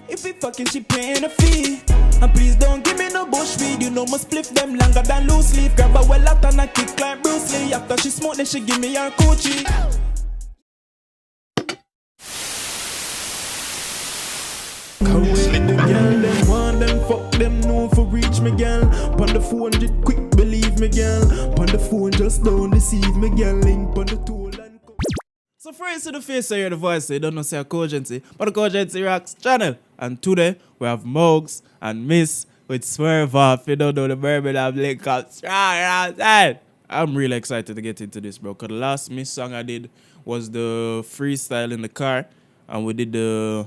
If we fucking, she paying a fee. And please don't give me no bush weed. You know must split them longer than loose leaf. Grab a well out and I kick like Bruce Lee. After she smoke, then she give me her coochie. Slip the girl, them want them, fuck them, no for reach me girl. Pon the 400 quick, believe me girl. Pon the phone, just don't deceive me girl. Link pon the tool and so friends to the face, I hear the voice, so you don't know say a KOGENCY, but the KOGENCY Rocks channel. And today, we have Mowgs and Miss with Swerve off. You don't know the Birmingham link up strong outside. I'm really excited to get into this, bro, because the last Miss song I did was the freestyle in the car. And we did the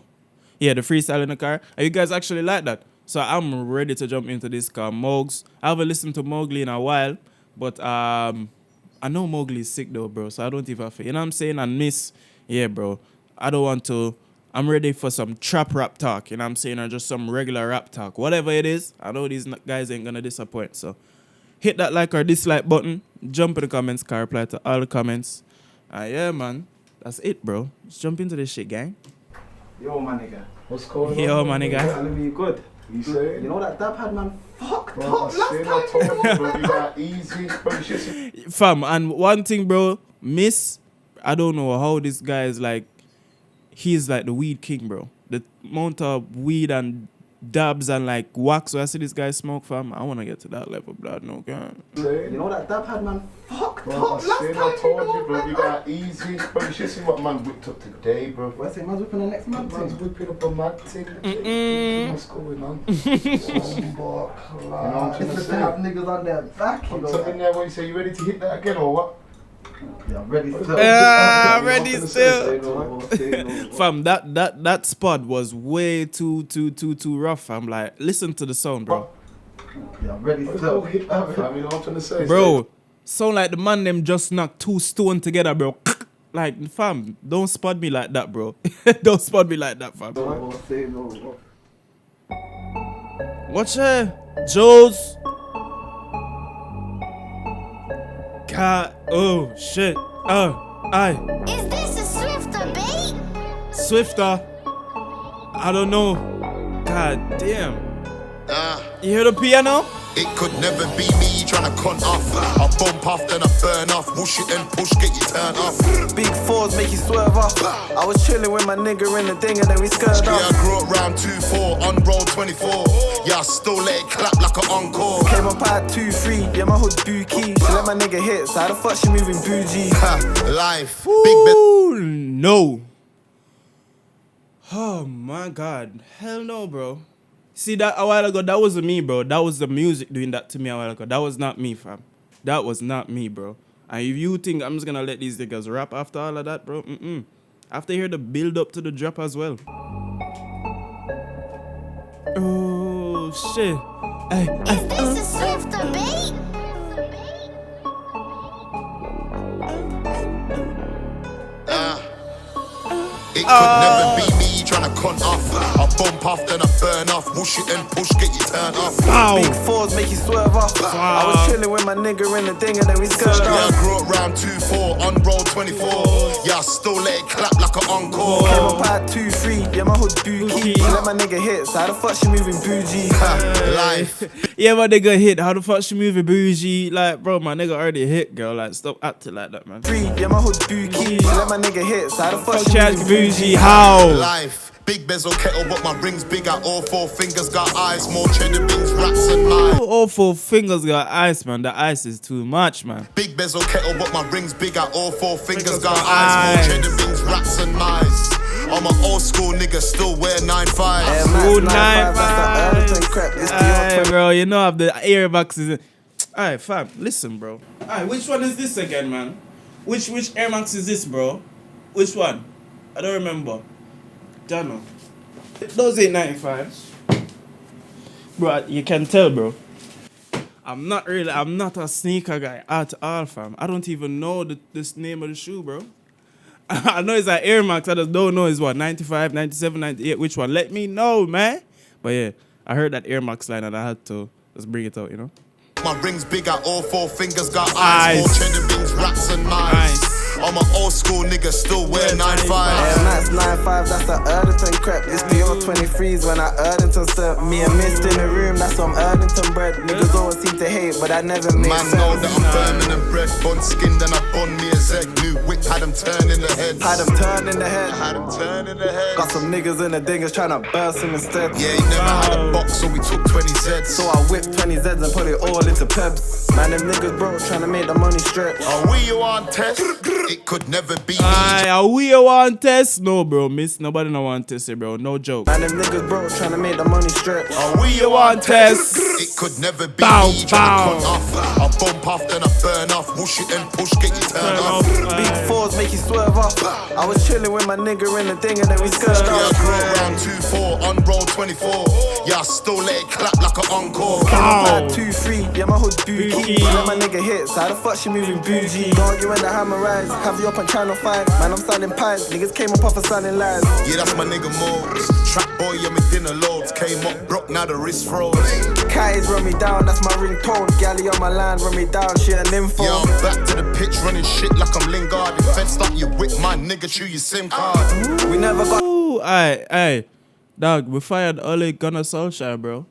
freestyle in the car. And you guys actually like that. So I'm ready to jump into this car. Mowgs, I haven't listened to Mowgli in a while, but I know Mowgli is sick though, bro, so I don't even feel, you know what I'm saying? And Miss, yeah, bro, I'm ready for some trap rap talk, you know what I'm saying? Or just some regular rap talk. Whatever it is, I know these guys ain't gonna disappoint. So hit that like or dislike button, jump in the comments, can reply to all the comments. Yeah, man, that's it, bro. Let's jump into this shit, gang. Yo, my nigga. What's going on? Yo, my nigga. Yeah, let me good. You say? You know that dab had man fucked up last time. I told you, bro. You got easy, bro. Fam, and one thing, bro, Miss, I don't know how this guy is like, he's like the weed king, bro. The amount of weed and dabs and like wax where I see this guy smoke, fam, I want to get to that level, blood, no gun. You know that dab had man fucked up last time. I told you, bro. You got easy, bro. You should see what man whipped up today, bro. What's it? Man's whipping the next man. Man's whipping up a mad thing. What's going on? You know what I'm It's to have niggas on their back, you I'm know. telling you, what you say? You ready to hit that again or what? Yeah, I'm ready still. I'm ready still. Say no. Fam, that spot was way too rough. I'm like, listen to the sound, bro. Yeah, I'm ready Let's still. go hit that, fam. You know what I'm trying to say? Bro, sound like the man them just knocked two stone together, bro. Like, fam, don't spot me like that, bro. Don't spot me like that, fam. Say no. Watch it, Joe's. God, oh shit. Aye. Is this a Swifter bait? Swifter. I don't know. God damn. You hear the piano? It could never be me trying to con off. I bump off, then I burn off. Whoosh it and push, get you turned off. Big fours make you swerve off. I was chilling with my nigga in the thing and then we skirt Yeah, off. I grew up round 2-4, on roll 24. Yeah, I still let it clap like an encore. Came up at 2-3, yeah, my hood bookie. She let my nigga hit, so how the fuck she moving bougie? Life, Ooh, no. Oh my God. Hell no, bro. See that a while ago, that wasn't me, bro. That was the music doing that to me a while ago. That was not me, fam. That was not me, bro. And if you think I'm just gonna let these niggas rap after all of that, bro, I have to hear the build up to the drop as well. Oh shit. Is this a Swifter bait? It could never be me trying to con off. I bump off, then I burn off. Whoosh it and push, get you turned off. Big fours make you swerve off. I was chilling with my nigga in the thing and then we skirt Yeah, I off. grew up round 2-4, on roll 24. Yeah, I still let it clap like an encore. Came up at 2-3, yeah, my hood bookie. She let my nigga hit, so how the fuck she moving bougie? Life. Yeah, my nigga hit. How the fuck she moving bougie? Like, bro, my nigga already hit, girl. Like, stop acting like that, man. 3, yeah, my hood bookie. She let my nigga hit, so how the fuck Fuck she Chad moving bougie. How? Life. Big bezel kettle, but my ring's big at all 4 fingers. Got eyes, more cheddar beans, rats and mine. All 4 fingers got ice, man. The ice is too much, man. Big bezel kettle, but my ring's big at all 4 fingers. Got eyes, more cheddar beans, rats and mice. I'm an old school nigga, still wear 9.5. Good night, Hey, bro, you know I have the airboxes. Alright, fam, listen, bro. Alright, which one is this again, man? Which Air Max is this, bro? Which one? I don't remember. Don't know. Those ain't 95s. Bro, you can tell, bro. I'm not a sneaker guy at all, fam. I don't even know this name of the shoe, bro. I know it's like Air Max, I just don't know it's what, 95, 97, 98, which one? Let me know, man. But yeah, I heard that Air Max line and I had to just bring it out, you know? My ring's big at all 4 fingers. Got eyes, more cheddar beans, rats and mice. I'm an old school nigga, still wear 9.5. Yeah, that's 9.5, that's the Erdington crap. It's the old 23s when I Erdington step. Me and Mist in the room, that's some Erdington bread. Niggas always seem to hate, but I never make Man sense. know that I'm Birmingham bred, bun skin, then I bun me a zeg. New whip had him turn in the head. Had them turn in the head. Had him turn in the head. Got some niggas in the dingers tryna burst him instead. Yeah, he never had a box, so we took 20 Zs. So I whipped 20 Zs and put it all into pebs. Man, them niggas broke tryna make the money stretch. Are we you on test? It could never be me. Aye, are we a want test? No, bro, miss. Nobody no want test it, bro. No joke. Man, them niggas broke tryna make the money stretch. Are we You want test? It could never be Bow, me. Tryna bow. cut off. I bump off, then I burn off. Whoosh it and push, get you turned off. Big fours make you swerve off. I was chilling with my nigga in the thing and then we skirt Yeah, I off. grew around 2-4, on roll 24. Yeah, I still let it clap like an encore. Bad 2-3, yeah, my hood bookie. Bookie. Let my nigga hit, so how the fuck she moving bougie? Dog, you in the hammer rise, have you up on channel 5. Man, I'm selling pies, niggas came up off of selling lies. Yeah, that's my nigga Mowgs. Trap boy, yeah, me dinner loads. Came up broke, now the wrist froze. Kai's run me down, that's my ringtone. Galley on my line, run me down, shit an info. Yeah, I'm back to the pitch, running shit like I'm Lingard. If Fed stop you with my nigga, chew your SIM card. We never got Ooh, aye. Dog, we fired Ole Gunnar Solskjaer, bro.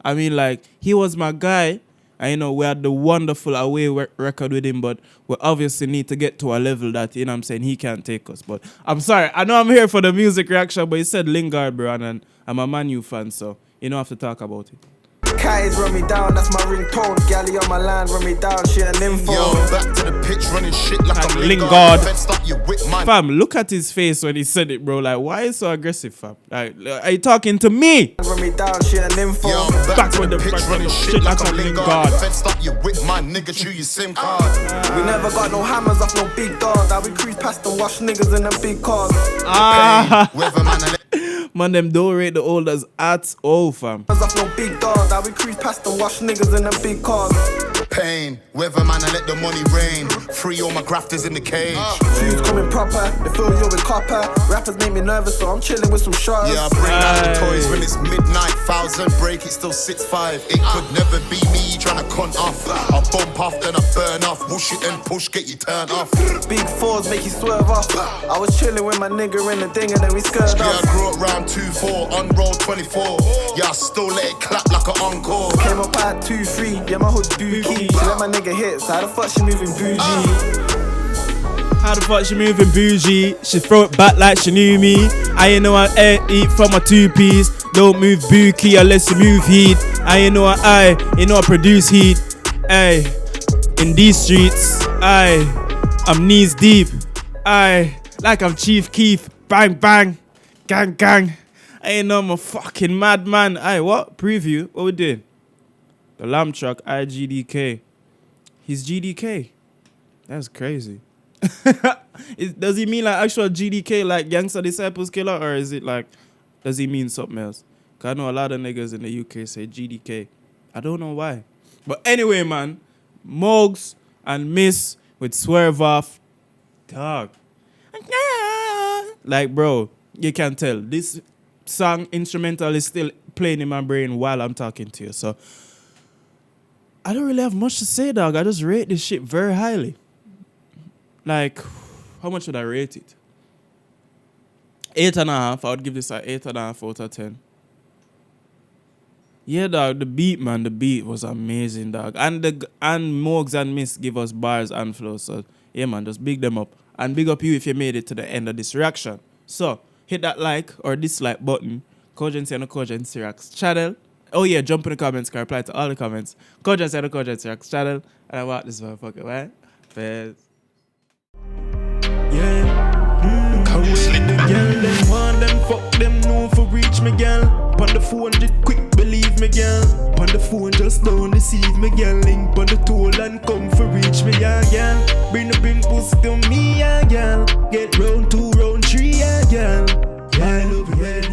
I mean, like, he was my guy. And, you know, we had the wonderful away record with him, but we obviously need to get to a level that, you know what I'm saying, he can't take us. But I'm sorry. I know I'm here for the music reaction, but he said Lingard, bro, and I'm a Man U fan, so you don't have to talk about it. Kai's run me down, that's my ringtone. Galley on my line, run me down, shit an info. Yeah, I'm back to the pitch, running shit like I'm Lingard. Lingard. If Fed stop you with my Fam, look at his face when he said it, bro. Like, why is so aggressive, fam? Like, are you talking to me? Run me down, shit an info. Yeah, I'm back Back to with the the pitch, back running with the shit shit like like I'm a Lingard. Lingard. If Fed stop you with my nigga, chew your SIM card. We never got no hammers off no big dog. Now we cruise past and wash niggas in them big cars. Ah, Whether man I let man, them don't rate the olders at all, fam. Hammers off no big dog. Now we cruise past and wash niggas in them big cars. pain. Whether man I let the money rain. Free all my grafters in the cage. Shoes coming proper, they fill you with copper. Rappers make me nervous, so I'm chilling with some shots. Yeah, I bring out the toys when it's midnight. 1,000 break, it still 6.5. It could never be me trying to cunt off. I bump off, then I burn off. Whoosh it and push, get you turned off. Big fours make you swerve off. I was chilling with my nigga in the thing and then we skirt Yeah, off. I grew up round 2-4, on roll 24. Yeah, I still let it clap like an encore. Came up at 2-3, yeah, my hood bookie. She let my nigga hit, so how the fuck she moving bougie? How the fuck she moving bougie? She throw it back like she knew me. I ain't know I eat from a 2-piece. Don't move bookie unless you move heat. I ain't know I produce heat. Ay, in these streets, I'm knees deep. Like I'm Chief Keef. Bang bang, gang gang. I ain't know I'm a fucking madman. What? Preview? What we doing? The Lamb Truck, GDK. He's GDK. That's crazy. Does he mean like actual GDK, like Gangsta Disciples Killer, or is it like, does he mean something else? Cause I know a lot of niggas in the UK say GDK. I don't know why. But anyway, man, Mowgs and Miss with Swerve off. Dog. Like, bro, you can tell. This song instrumental is still playing in my brain while I'm talking to you. So I don't really have much to say, dog. I just rate this shit very highly. Like, how much would I rate it? 8.5. I would give this an 8.5 out of 10. Yeah, dog. The beat, man. The beat was amazing, dog. And Mowgs and Miss give us bars and flows. So yeah, man. Just big them up. And big up you if you made it to the end of this reaction. So hit that like or dislike button. KOGENCY and the KOGENCY Reacts channel. Oh yeah, jump in the comments. Can reply to all the comments. KOGENCY and the KOGENCY Reacts channel. And I want this motherfucker, right? Peace. Yeah, cause when the girl them want them, fuck them, no for reach me, girl. On the phone, just quick, believe me, girl. On the phone, just don't deceive me, girl. Link on the toll and come for reach me, yeah, girl. Bring pussy to me, yeah, girl. Get round 2, round 3, yeah, girl. Yeah, I love you, yeah.